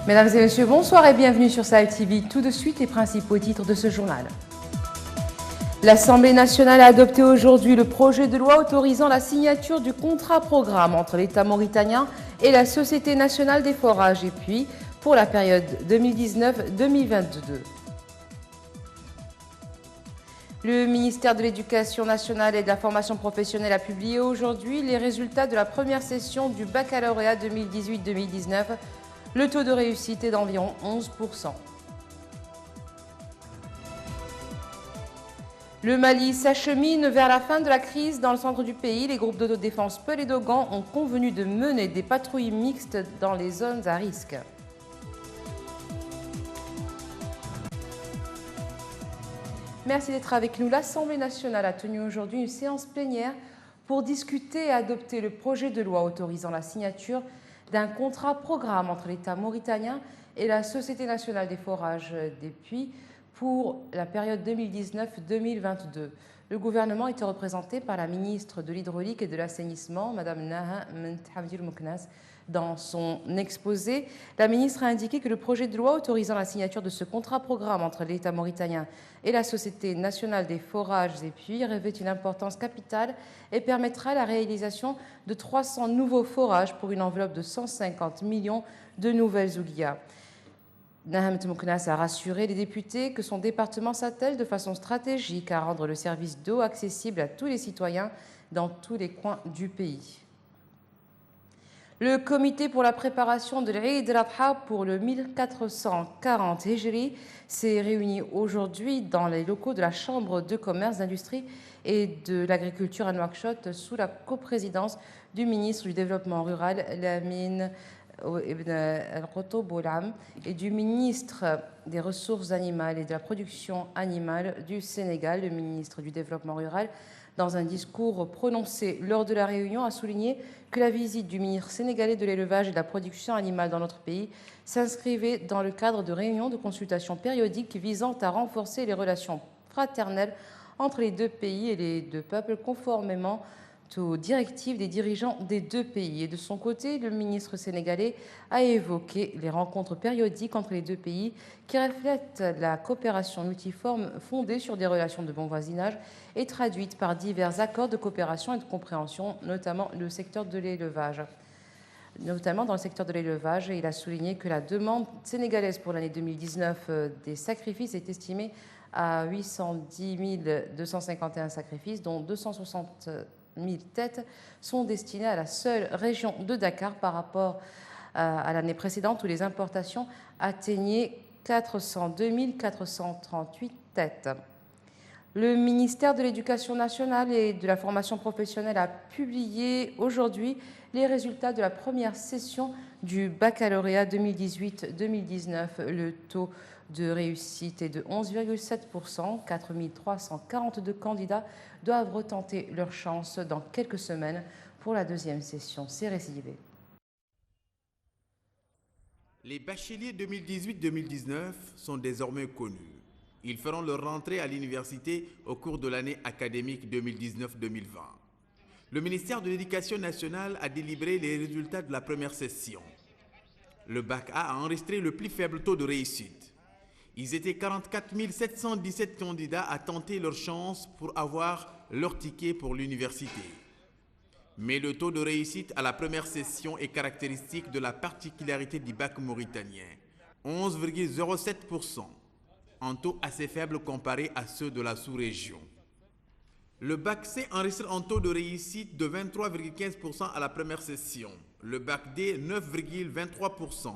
Mesdames et messieurs, bonsoir et bienvenue sur Sahel TV. Tout de suite, les principaux titres de ce journal. L'Assemblée nationale a adopté aujourd'hui le projet de loi autorisant la signature du contrat-programme entre l'État mauritanien et la Société nationale des forages et puits pour la période 2019-2022. Le ministère de l'Éducation nationale et de la formation professionnelle a publié aujourd'hui les résultats de la première session du baccalauréat 2018-2019. Le taux de réussite est d'environ 11%. Le Mali s'achemine vers la fin de la crise dans le centre du pays. Les groupes d'autodéfense Peul et Dogan ont convenu de mener des patrouilles mixtes dans les zones à risque. Merci d'être avec nous. L'Assemblée nationale a tenu aujourd'hui une séance plénière pour discuter et adopter le projet de loi autorisant la signature d'un contrat-programme entre l'État mauritanien et la Société nationale des forages des puits pour la période 2019-2022. Le gouvernement était représenté par la ministre de l'Hydraulique et de l'Assainissement, Mme Naha Menthamdir Mouknas. Dans son exposé, la ministre a indiqué que le projet de loi autorisant la signature de ce contrat-programme entre l'État mauritanien et la Société nationale des forages et puits revêt une importance capitale et permettra la réalisation de 300 nouveaux forages pour une enveloppe de 150 millions de nouvelles ouguias. Nahamet Mouknas a rassuré les députés que son département s'attelle de façon stratégique à rendre le service d'eau accessible à tous les citoyens dans tous les coins du pays. Le comité pour la préparation de l'Eid al-Adha pour le 1440 Hijri s'est réuni aujourd'hui dans les locaux de la Chambre de commerce, d'industrie et de l'agriculture à Nouakchott sous la coprésidence du ministre du Développement rural, Lamine Ibn al-Roto Boulam, et du ministre des Ressources animales et de la Production animale du Sénégal. Le ministre du Développement rural, dans un discours prononcé lors de la réunion, a souligné que la visite du ministre sénégalais de l'élevage et de la production animale dans notre pays s'inscrivait dans le cadre de réunions de consultation périodiques visant à renforcer les relations fraternelles entre les deux pays et les deux peuples, conformément aux directives des dirigeants des deux pays. Et de son côté, le ministre sénégalais a évoqué les rencontres périodiques entre les deux pays qui reflètent la coopération multiforme fondée sur des relations de bon voisinage et traduite par divers accords de coopération et de compréhension, notamment dans le secteur de l'élevage. Il a souligné que la demande sénégalaise pour l'année 2019 des sacrifices est estimée à 810 251 sacrifices, dont 260 000 têtes sont destinées à la seule région de Dakar par rapport à l'année précédente où les importations atteignaient 402 438 têtes. Le ministère de l'Éducation nationale et de la formation professionnelle a publié aujourd'hui les résultats de la première session du baccalauréat 2018-2019. Le taux de réussite est de 11,7%. 4 342 candidats doivent retenter leur chance dans quelques semaines pour la deuxième session. C'est récidivé. Les bacheliers 2018-2019 sont désormais connus. Ils feront leur rentrée à l'université au cours de l'année académique 2019-2020. Le ministère de l'Éducation nationale a délibéré les résultats de la première session. Le Bac A a enregistré le plus faible taux de réussite. Ils étaient 44 717 candidats à tenter leur chance pour avoir leur ticket pour l'université. Mais le taux de réussite à la première session est caractéristique de la particularité du bac mauritanien, 11,07%, un taux assez faible comparé à ceux de la sous-région. Le bac C enregistre un taux de réussite de 23,15% à la première session, le bac D 9,23%,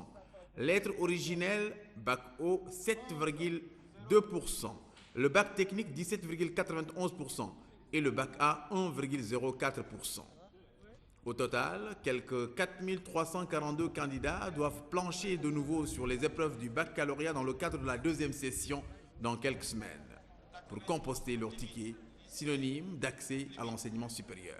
lettres originelles bac O 7,2%, le bac technique 17,91% et le bac A 1,04%. Au total, quelques 4 342 candidats doivent plancher de nouveau sur les épreuves du baccalauréat dans le cadre de la deuxième session dans quelques semaines pour composter leur ticket, synonyme d'accès à l'enseignement supérieur.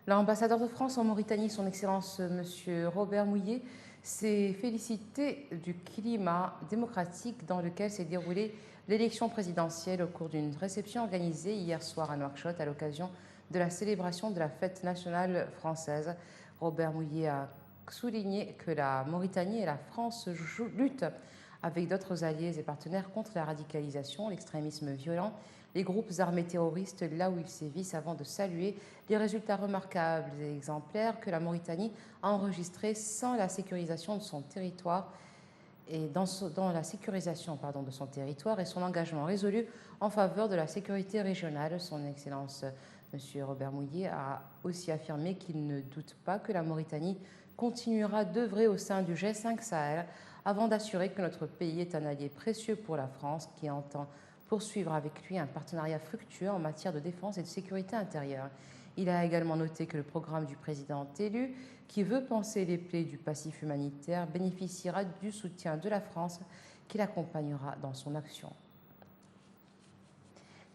L'ambassadeur de France en Mauritanie, son Excellence M. Robert Mouillet, s'est félicité du climat démocratique dans lequel s'est déroulée l'élection présidentielle au cours d'une réception organisée hier soir à Nouakchott à l'occasion de la célébration de la fête nationale française. Robert Mouillet a souligné que la Mauritanie et la France luttent avec d'autres alliés et partenaires contre la radicalisation, l'extrémisme violent, les groupes armés terroristes là où ils sévissent, avant de saluer les résultats remarquables et exemplaires que la Mauritanie a enregistrés sans la sécurisation de son territoire dans la sécurisation de son territoire et son engagement résolu en faveur de la sécurité régionale. Son Excellence M. Robert Mouillet a aussi affirmé qu'il ne doute pas que la Mauritanie continuera d'œuvrer au sein du G5 Sahel avant d'assurer que notre pays est un allié précieux pour la France qui entend poursuivre avec lui un partenariat fructueux en matière de défense et de sécurité intérieure. Il a également noté que le programme du président élu, qui veut panser les plaies du passif humanitaire, bénéficiera du soutien de la France qui l'accompagnera dans son action.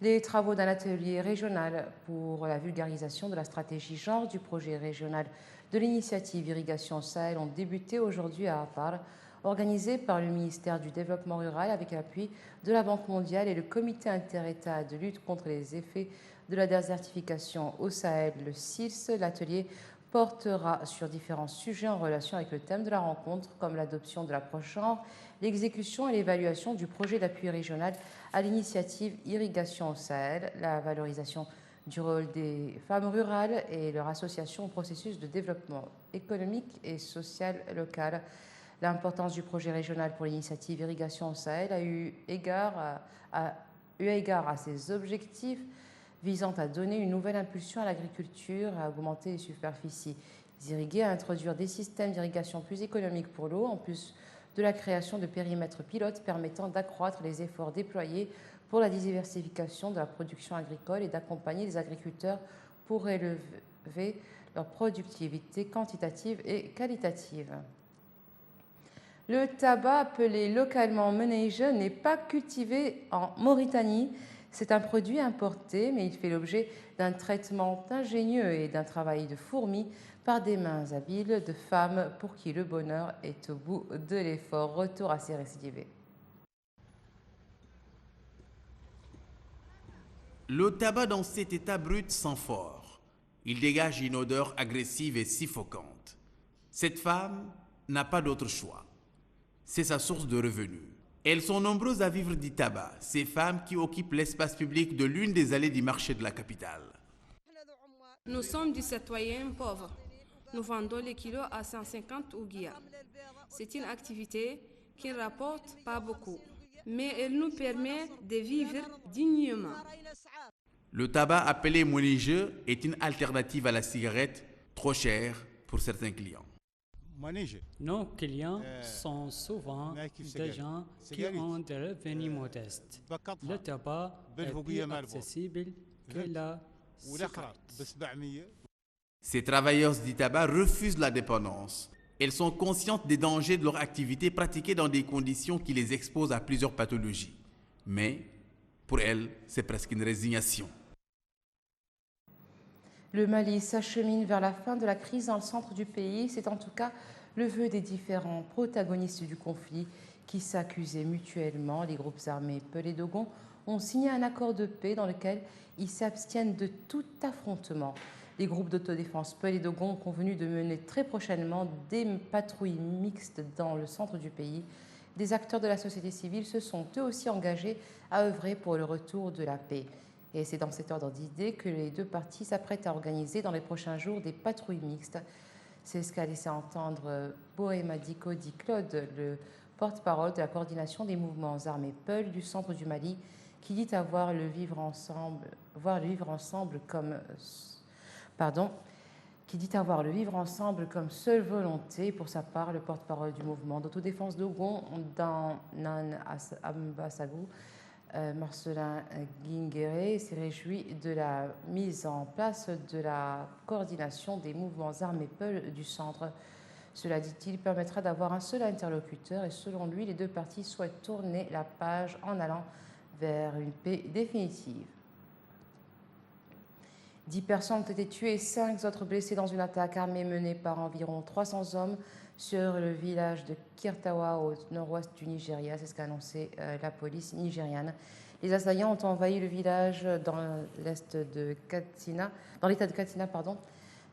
Les travaux d'un atelier régional pour la vulgarisation de la stratégie genre du projet régional de l'initiative Irrigation Sahel ont débuté aujourd'hui à Apar, organisé par le ministère du Développement rural avec l'appui de la Banque mondiale et le Comité inter-État de lutte contre les effets de la désertification au Sahel, le CILS. L'atelier portera sur différents sujets en relation avec le thème de la rencontre, comme l'adoption de l'approche genre, l'exécution et l'évaluation du projet d'appui régional à l'initiative Irrigation au Sahel, la valorisation du rôle des femmes rurales et leur association au processus de développement économique et social local. L'importance du projet régional pour l'initiative Irrigation au Sahel a eu égard à ses objectifs visant à donner une nouvelle impulsion à l'agriculture, à augmenter les superficies irriguées, à introduire des systèmes d'irrigation plus économiques pour l'eau, en plus de la création de périmètres pilotes permettant d'accroître les efforts déployés pour la diversification de la production agricole et d'accompagner les agriculteurs pour élever leur productivité quantitative et qualitative. Le tabac, appelé localement Meneige, n'est pas cultivé en Mauritanie. C'est un produit importé, mais il fait l'objet d'un traitement ingénieux et d'un travail de fourmi par des mains habiles de femmes pour qui le bonheur est au bout de l'effort. Retour à ces récidivés. Le tabac dans cet état brut sent fort. Il dégage une odeur agressive et suffocante. Cette femme n'a pas d'autre choix. C'est sa source de revenus. Elles sont nombreuses à vivre du tabac, ces femmes qui occupent l'espace public de l'une des allées du marché de la capitale. Nous sommes des citoyens pauvres. Nous vendons les kilos à 150 ouguiya. C'est une activité qui ne rapporte pas beaucoup, mais elle nous permet de vivre dignement. Le tabac appelé Mounige est une alternative à la cigarette, trop chère pour certains clients. Nos clients sont souvent des gens qui ont des revenus modestes. Le tabac est plus accessible que la cigarette. Ces travailleuses du tabac refusent la dépendance. Elles sont conscientes des dangers de leur activité pratiquée dans des conditions qui les exposent à plusieurs pathologies. Mais pour elles, c'est presque une résignation. Le Mali s'achemine vers la fin de la crise dans le centre du pays. C'est en tout cas le vœu des différents protagonistes du conflit qui s'accusaient mutuellement. Les groupes armés Peul et Dogon ont signé un accord de paix dans lequel ils s'abstiennent de tout affrontement. Les groupes d'autodéfense Peul et Dogon ont convenu de mener très prochainement des patrouilles mixtes dans le centre du pays. Des acteurs de la société civile se sont eux aussi engagés à œuvrer pour le retour de la paix. Et c'est dans cet ordre d'idées que les deux parties s'apprêtent à organiser dans les prochains jours des patrouilles mixtes. C'est ce qu'a laissé entendre Bohémadiko Di Claude, le porte-parole de la coordination des mouvements armés Peul du centre du Mali, qui dit voir le vivre ensemble comme seule volonté. Pour sa part, le porte-parole du mouvement d'autodéfense Dogon dans Nan Ambasagou, Marcelin Guinguéré, s'est réjoui de la mise en place de la coordination des mouvements armés Peul du centre. Cela, dit-il, permettra d'avoir un seul interlocuteur et selon lui, les deux parties souhaitent tourner la page en allant vers une paix définitive. 10 personnes ont été tuées et 5 autres blessées dans une attaque armée menée par environ 300 hommes sur le village de Kirtawa au nord-ouest du Nigeria. C'est ce qu'a annoncé la police nigériane. Les assaillants ont envahi le village dans l'État de Katsina,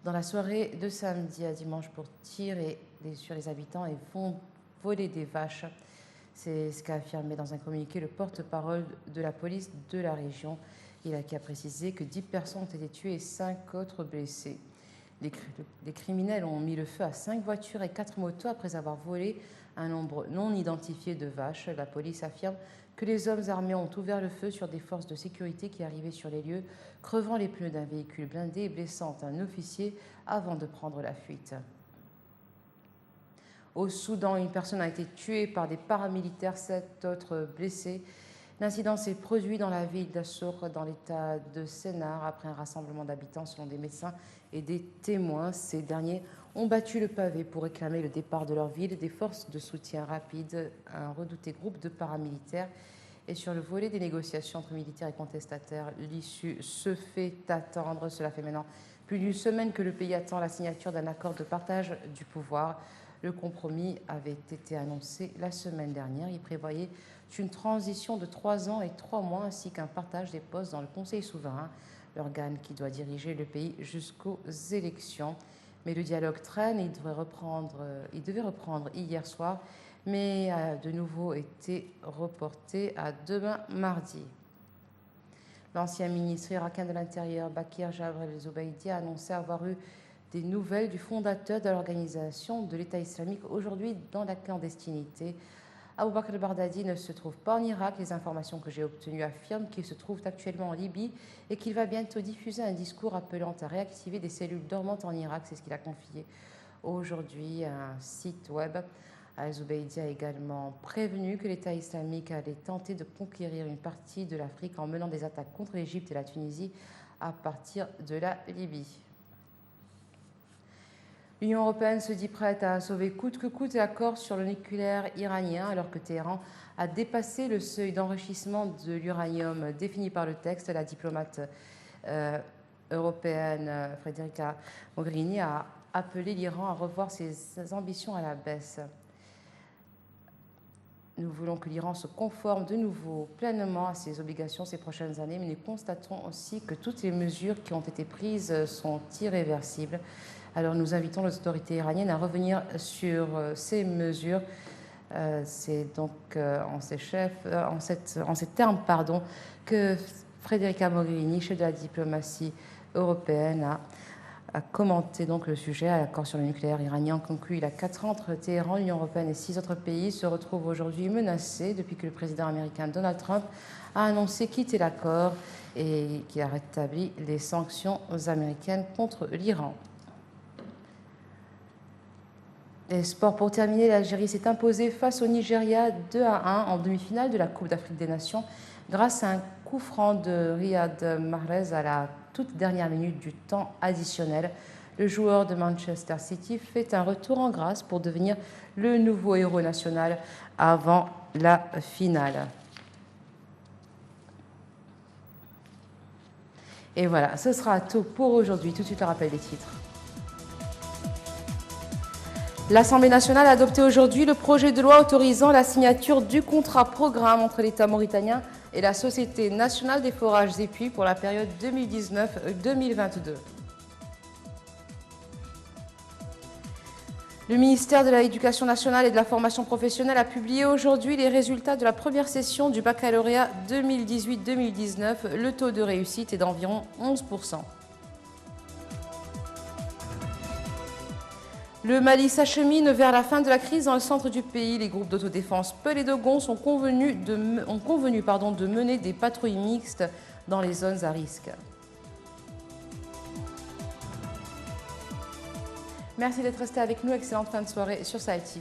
dans la soirée de samedi à dimanche pour tirer sur les habitants et vont voler des vaches. C'est ce qu'a affirmé dans un communiqué le porte-parole de la police de la région. Il a précisé que 10 personnes ont été tuées et 5 autres blessées. Les criminels ont mis le feu à 5 voitures et 4 motos après avoir volé un nombre non identifié de vaches. La police affirme que les hommes armés ont ouvert le feu sur des forces de sécurité qui arrivaient sur les lieux, crevant les pneus d'un véhicule blindé et blessant un officier avant de prendre la fuite. Au Soudan, une personne a été tuée par des paramilitaires, 7 autres blessés. L'incident s'est produit dans la ville d'Assour, dans l'état de Sennar, après un rassemblement d'habitants selon des médecins et des témoins. Ces derniers ont battu le pavé pour réclamer le départ de leur ville. Des forces de soutien rapide, un redouté groupe de paramilitaires. Et sur le volet des négociations entre militaires et contestataires, l'issue se fait attendre. Cela fait maintenant plus d'une semaine que le pays attend la signature d'un accord de partage du pouvoir. Le compromis avait été annoncé la semaine dernière. Il prévoyait une transition de 3 ans et 3 mois ainsi qu'un partage des postes dans le Conseil souverain, l'organe qui doit diriger le pays jusqu'aux élections. Mais le dialogue traîne. Il devait reprendre hier soir, mais a de nouveau été reporté à demain mardi. L'ancien ministre irakien de l'Intérieur, Bakir Jabr el-Zubaydi, a annoncé avoir eu des nouvelles du fondateur de l'organisation de l'État islamique, aujourd'hui dans la clandestinité. Abou Bakr el-Baghdadi ne se trouve pas en Irak. Les informations que j'ai obtenues affirment qu'il se trouve actuellement en Libye et qu'il va bientôt diffuser un discours appelant à réactiver des cellules dormantes en Irak. C'est ce qu'il a confié aujourd'hui à un site web. Al-Zubaydi a également prévenu que l'État islamique allait tenter de conquérir une partie de l'Afrique en menant des attaques contre l'Égypte et la Tunisie à partir de la Libye. L'Union européenne se dit prête à sauver coûte que coûte l'accord sur le nucléaire iranien, alors que Téhéran a dépassé le seuil d'enrichissement de l'uranium défini par le texte. La diplomate européenne Federica Mogherini a appelé l'Iran à revoir ses ambitions à la baisse. Nous voulons que l'Iran se conforme de nouveau pleinement à ses obligations ces prochaines années, mais nous constatons aussi que toutes les mesures qui ont été prises sont irréversibles. Alors nous invitons les autorités iraniennes à revenir sur ces mesures. C'est donc en ces termes que Federica Mogherini, chef de la diplomatie européenne, a commenté donc le sujet. L'accord sur le nucléaire iranien conclu il y a 4 ans entre Téhéran, l'Union européenne et 6 autres pays se retrouve aujourd'hui menacé depuis que le président américain Donald Trump a annoncé quitter l'accord et qu'il a rétabli les sanctions américaines contre l'Iran. Les sports pour terminer, l'Algérie s'est imposée face au Nigeria 2-1 en demi-finale de la Coupe d'Afrique des Nations grâce à un coup franc de Riyad Mahrez à la toute dernière minute du temps additionnel. Le joueur de Manchester City fait un retour en grâce pour devenir le nouveau héros national avant la finale. Et voilà, ce sera tout pour aujourd'hui. Tout de suite, le rappel des titres. L'Assemblée nationale a adopté aujourd'hui le projet de loi autorisant la signature du contrat programme entre l'État mauritanien et la Société nationale des forages et puits pour la période 2019-2022. Le ministère de l'Éducation nationale et de la formation professionnelle a publié aujourd'hui les résultats de la première session du baccalauréat 2018-2019. Le taux de réussite est d'environ 11%. Le Mali s'achemine vers la fin de la crise dans le centre du pays. Les groupes d'autodéfense Peul et Dogon ont convenu de mener des patrouilles mixtes dans les zones à risque. Merci d'être resté avec nous. Excellente fin de soirée sur Sahel TV.